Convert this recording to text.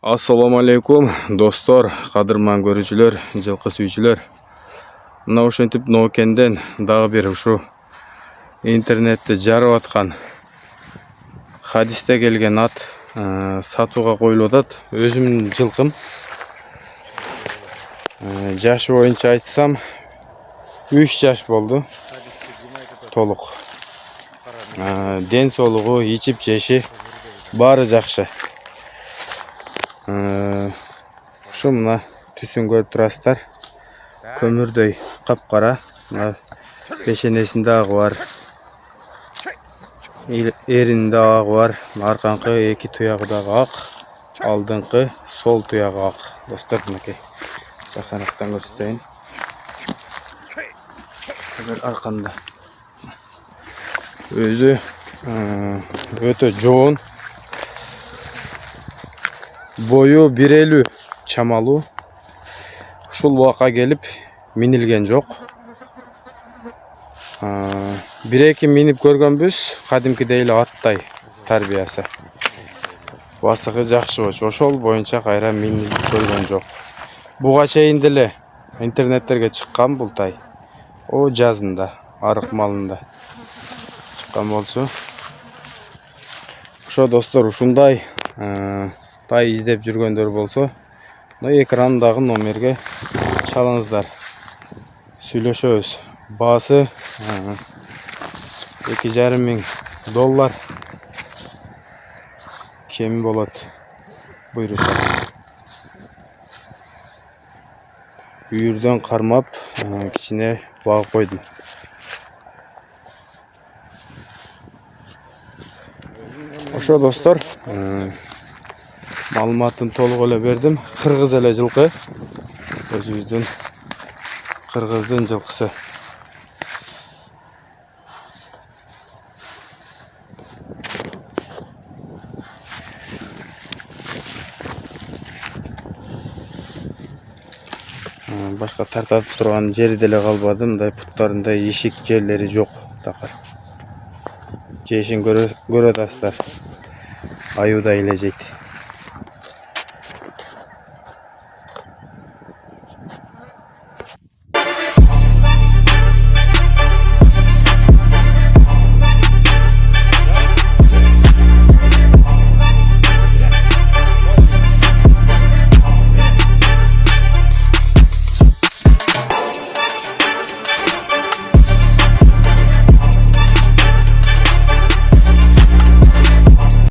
Assalamu alaikum dostlar, qadırman görücüler, жылқы сүйчүлөр. Мына ошентип Ноокенден дагы бир ушу интернетте жарып аткан хадисте келген ат сатууга коюлуп атат. Өзүмдүн жылкым. Жашы боюнча айтсам 3 жаш болду. Толук. Ден соолугу, ичип жеши баары жакшы. Şu mına tüsün görüp turasızlar. Kömürdöy kapkara. Peşenesinde ağı var. Erinde ağı var. Arkankı iki tuyağı da ak. Aldınкы sol tuyağı ak. Dostlar bunaki. Çakanaktan göstereyim. Arkanda. Özü öte joğun. Boyu 1.50 çamalı. Şul vaka gelip minilgen жоқ. 1-2 minip көргөнбүз, кадимкидей эле аттай тарбиясы. Басыгы жакшы болчу. Ошол боюнча кайра минип көргөн жок. Буга чейин деле интернеттерге чыккан бул тай. О жазында, арык малында чыккан болчу. Ошо достор, ушундай тай издеп жүргөндөр болсо, экрандагы номерге чалыңыздар. Сүйлөшөбүз. Баасы $2,500 кеми болот. Буйруса. Үйүрдөн кармап, кичине багып койдум. Ошо достор, маалыматын толук эле бердим. Кыргыз эле жылкы. Өзүбүздүн кыргыздын жылкысы. Башка тартап турган жери деле калбады. Мындай путтарында ишик жерлери жок. Такыр. Жешин көрө атасыздар. Аюуда эле жейт.